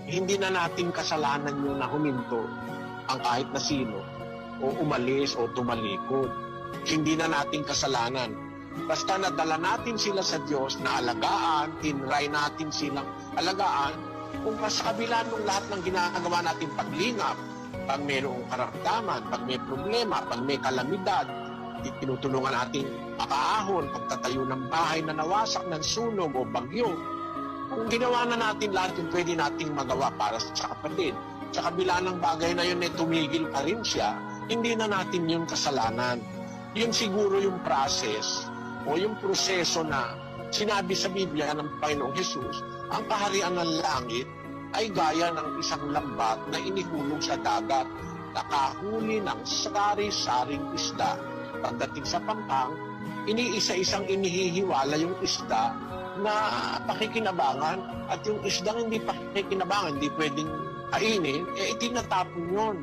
hindi na natin kasalanan yun na huminto ang kahit na sino o umalis o tumalikod. Hindi na natin kasalanan. Basta nadala natin sila sa Diyos na alagaan, tinry natin silang alagaan, kung sa kabila ng lahat ng ginagawa natin paglingap, pag mayroong karamdaman, pag may problema, pag may kalamidad, tinutulungan natin makaahon, pagtatayo ng bahay na nawasak ng sunog o bagyo. Kung ginawa na natin lahat yung pwede nating magawa para sa kapatid, sa kabila ng bagay na yun tumigil pa rin siya, hindi na natin yung kasalanan. Yun siguro yung process o yung proseso na sinabi sa Biblia ng Panginoong Jesus, ang kaharian ng langit ay gaya ng isang lambat na inihulog sa dagat, nakahuli ng sari-saring isda. Pagdating sa pampang, iniisa-isang inihihiwala yung isda na pakikinabangan at yung isdang hindi pakikinabangan, hindi pwedeng kainin, itinatapon yun.